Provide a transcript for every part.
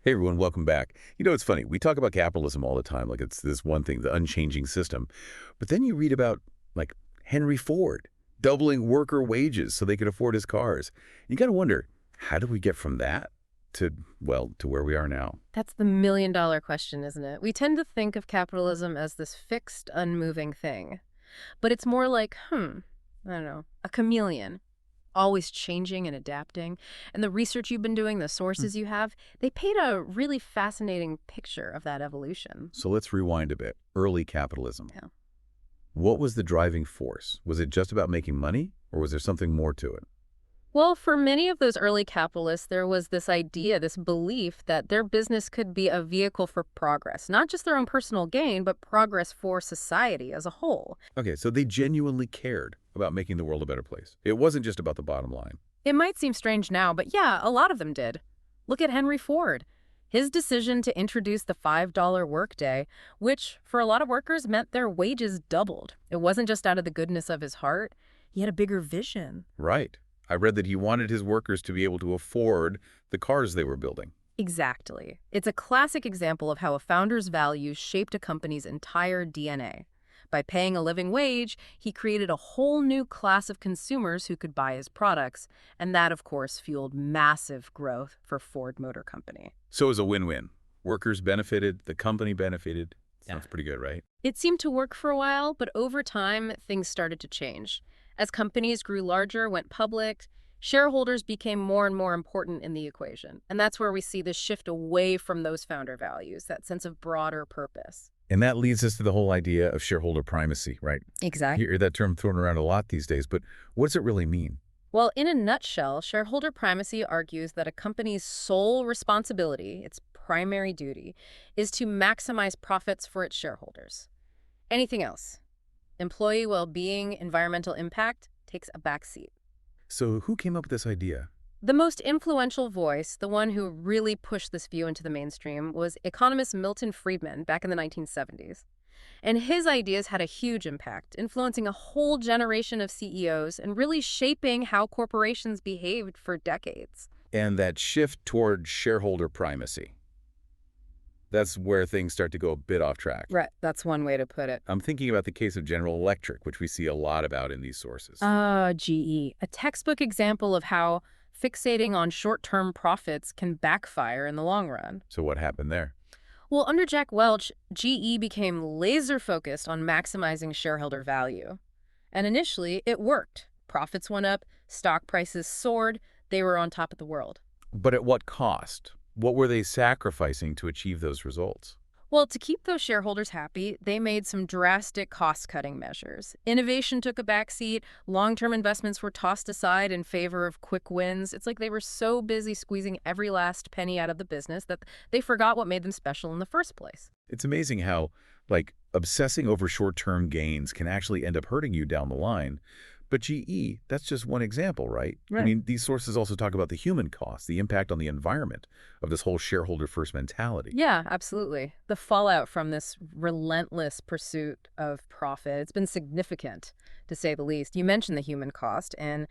Hey everyone, welcome back. It's funny. We talk about capitalism all the time, like it's this one thing, the unchanging system. But then you read about, like, Henry Ford doubling worker wages so they could afford his cars. You got to wonder, how do we get from that to, well, to where we are now? That's the million-dollar question, isn't it? We tend to think of capitalism as this fixed, unmoving thing. But it's more like, I don't know, a chameleon, always changing and adapting. And the research you've been doing, the Hmm. sources you have, they paint a really fascinating picture of that evolution. So let's rewind a bit. Early capitalism. Yeah. What was the driving force? Was it just about making money, or was there something more to it? Well, for many of those early capitalists, there was this idea, this belief that their business could be a vehicle for progress, not just their own personal gain, but progress for society as a whole. Okay, so they genuinely cared about making the world a better place. It wasn't just about the bottom line. It might seem strange now, but yeah, a lot of them did. Look at Henry Ford. His decision to introduce the $5 workday, which for a lot of workers meant their wages doubled. It wasn't just out of the goodness of his heart. He had a bigger vision. Right. I read that he wanted his workers to be able to afford the cars they were building. Exactly. It's a classic example of how a founder's values shaped a company's entire DNA. By paying a living wage, he created a whole new class of consumers who could buy his products, and that, of course, fueled massive growth for Ford Motor Company. So it was a win-win. Workers benefited, the company benefited. Yeah. Sounds pretty good, right? It seemed to work for a while, but over time, things started to change. As companies grew larger, went public, shareholders became more and more important in the equation. And that's where we see this shift away from those founder values, that sense of broader purpose. And that leads us to the whole idea of shareholder primacy, right? Exactly. You hear that term thrown around a lot these days, but what does it really mean? Well, in a nutshell, shareholder primacy argues that a company's sole responsibility, its primary duty, is to maximize profits for its shareholders. Anything else, employee well-being, environmental impact, takes a backseat. So who came up with this idea? The most influential voice, the one who really pushed this view into the mainstream, was economist Milton Friedman back in the 1970s. And his ideas had a huge impact, influencing a whole generation of CEOs and really shaping how corporations behaved for decades. And that shift toward shareholder primacy. That's where things start to go a bit off track. Right, that's one way to put it. I'm thinking about the case of General Electric, which we see a lot about in these sources. GE, a textbook example of how fixating on short-term profits can backfire in the long run. So what happened there? Well, under Jack Welch, GE became laser-focused on maximizing shareholder value. And initially, it worked. Profits went up, stock prices soared, they were on top of the world. But at what cost? What were they sacrificing to achieve those results? Well, to keep those shareholders happy, they made some drastic cost-cutting measures. Innovation took a backseat, long-term investments were tossed aside in favor of quick wins. It's like they were so busy squeezing every last penny out of the business that they forgot what made them special in the first place. It's amazing how, like, obsessing over short-term gains can actually end up hurting you down the line. But GE, that's just one example, right? I mean, these sources also talk about the human cost, the impact on the environment of this whole shareholder-first mentality. Yeah, absolutely. The fallout from this relentless pursuit of profit, it's been significant, to say the least. You mentioned the human cost, and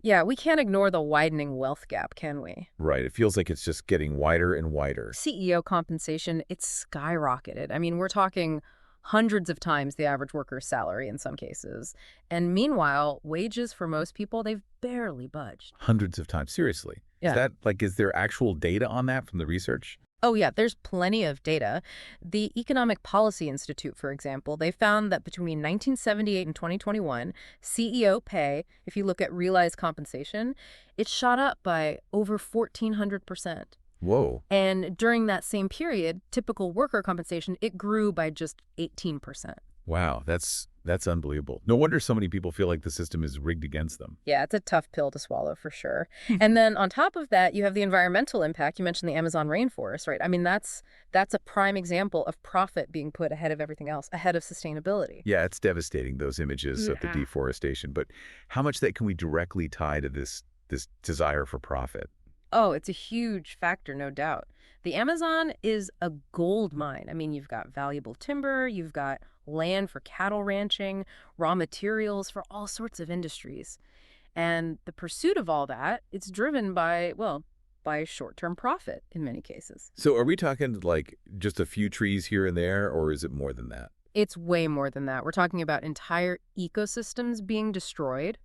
yeah, we can't ignore the widening wealth gap, can we? Right. It feels like it's just getting wider and wider. CEO compensation, it's skyrocketed. I mean, we're talking hundreds of times the average worker's salary in some cases. And meanwhile, wages for most people, they've barely budged. Hundreds of times. Seriously. Yeah. Is there actual data on that from the research? Oh, yeah, there's plenty of data. The Economic Policy Institute, for example, they found that between 1978 and 2021, CEO pay, if you look at realized compensation, it shot up by over 1,400%. Whoa. And during that same period, typical worker compensation, it grew by just 18%. Wow. That's unbelievable. No wonder so many people feel like the system is rigged against them. Yeah, it's a tough pill to swallow for sure. And then on top of that, you have the environmental impact. You mentioned the Amazon rainforest, right? I mean, that's a prime example of profit being put ahead of everything else, ahead of sustainability. Yeah, it's devastating, those images of the Yeah. deforestation. But how much that can we directly tie to this desire for profit? Oh, it's a huge factor, no doubt. The Amazon is a gold mine. I mean, you've got valuable timber, you've got land for cattle ranching, raw materials for all sorts of industries. And the pursuit of all that, it's driven by, well, by short-term profit in many cases. So are we talking like just a few trees here and there, or is it more than that? It's way more than that. We're talking about entire ecosystems being destroyed.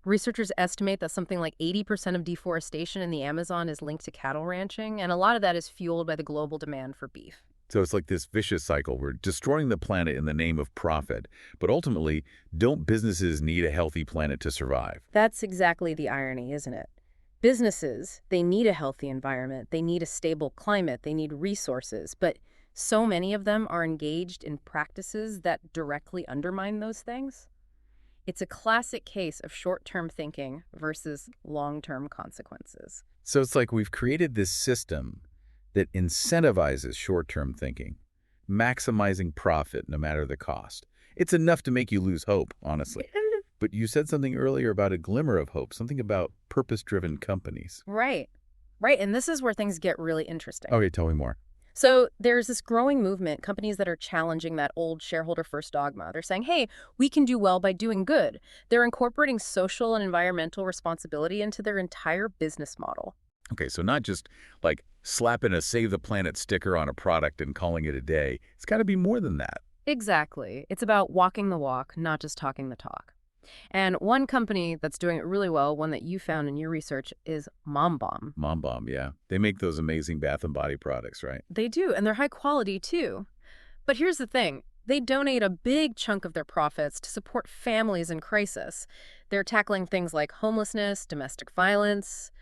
Researchers estimate that something like 80% of deforestation in the Amazon is linked to cattle ranching, and a lot of that is fueled by the global demand for beef. So it's like this vicious cycle. We're destroying the planet in the name of profit. But ultimately, don't businesses need a healthy planet to survive? That's exactly the irony, isn't it? Businesses, they need a healthy environment, they need a stable climate, they need resources, but so many of them are engaged in practices that directly undermine those things. It's a classic case of short-term thinking versus long-term consequences. So it's like we've created this system that incentivizes short-term thinking, maximizing profit no matter the cost. It's enough to make you lose hope, honestly. But you said something earlier about a glimmer of hope, something about purpose-driven companies. Right. Right. And this is where things get really interesting. Okay, tell me more. So there's this growing movement, companies that are challenging that old shareholder-first dogma. They're saying, hey, we can do well by doing good. They're incorporating social and environmental responsibility into their entire business model. Okay, so not just like slapping a Save the Planet sticker on a product and calling it a day. It's got to be more than that. Exactly. It's about walking the walk, not just talking the talk. And one company that's doing it really well, one that you found in your research, is Mom Bomb. Mom Bomb, yeah. They make those amazing bath and body products, right? They do, and they're high quality too. But here's the thing. They donate a big chunk of their profits to support families in crisis. They're tackling things like homelessness, domestic violence,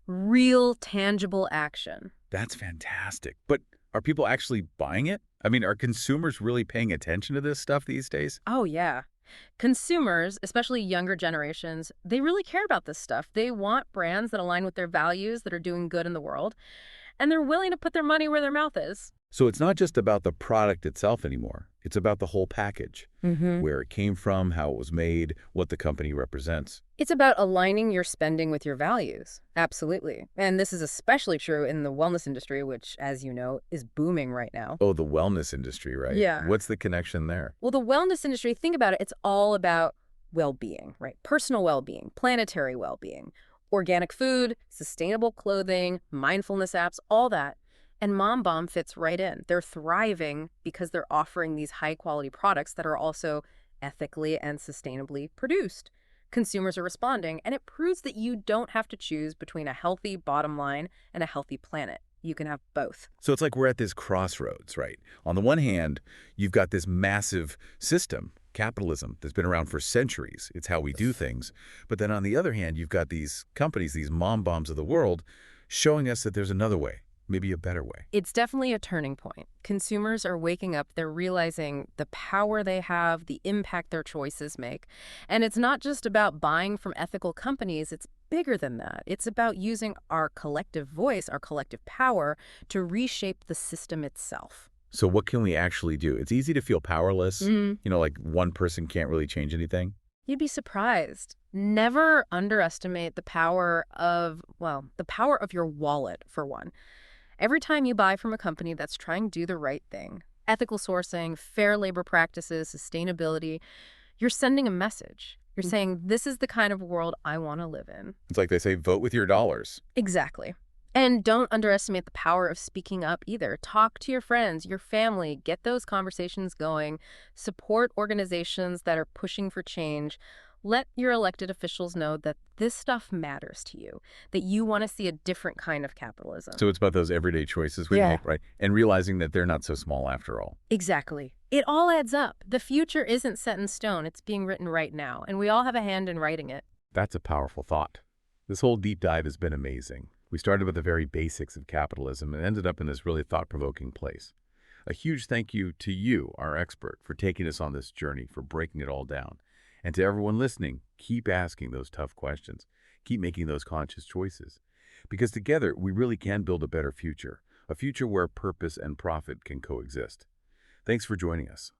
real tangible action. That's fantastic. But are people actually buying it? I mean, are consumers really paying attention to this stuff these days? Oh, yeah. Consumers, especially younger generations, they really care about this stuff. They want brands that align with their values, that are doing good in the world, and they're willing to put their money where their mouth is. So it's not just about the product itself anymore. It's about the whole package, where it came from, how it was made, what the company represents. It's about aligning your spending with your values. Absolutely. And this is especially true in the wellness industry, which, as you know, is booming right now. Oh, the wellness industry, right? Yeah. What's the connection there? Well, the wellness industry, think about it, it's all about well-being, right? Personal well-being, planetary well-being, organic food, sustainable clothing, mindfulness apps, all that. And Mom Bomb fits right in. They're thriving because they're offering these high-quality products that are also ethically and sustainably produced. Consumers are responding, and it proves that you don't have to choose between a healthy bottom line and a healthy planet. You can have both. So it's like we're at this crossroads, right? On the one hand, you've got this massive system, capitalism, that's been around for centuries. It's how we do things. But then on the other hand, you've got these companies, these mom bombs of the world, showing us that there's another way. Maybe a better way. It's definitely a turning point. Consumers are waking up. They're realizing the power they have, the impact their choices make. And it's not just about buying from ethical companies. It's bigger than that. It's about using our collective voice, our collective power, to reshape the system itself. So what can we actually do? It's easy to feel powerless. You know, like one person can't really change anything. You'd be surprised. Never underestimate the power of, well, the power of your wallet, for one. Every time you buy from a company that's trying to do the right thing, ethical sourcing, fair labor practices, sustainability, you're sending a message. You're saying, this is the kind of world I want to live in. It's like they say, vote with your dollars. Exactly. And don't underestimate the power of speaking up either. Talk to your friends, your family, get those conversations going, support organizations that are pushing for change. Let your elected officials know that this stuff matters to you, that you want to see a different kind of capitalism. So it's about those everyday choices we make, right? And realizing that they're not so small after all. Exactly. It all adds up. The future isn't set in stone. It's being written right now, and we all have a hand in writing it. That's a powerful thought. This whole deep dive has been amazing. We started with the very basics of capitalism and ended up in this really thought-provoking place. A huge thank you to you, our expert, for taking us on this journey, for breaking it all down. And to everyone listening, keep asking those tough questions. Keep making those conscious choices. Because together, we really can build a better future, a future where purpose and profit can coexist. Thanks for joining us.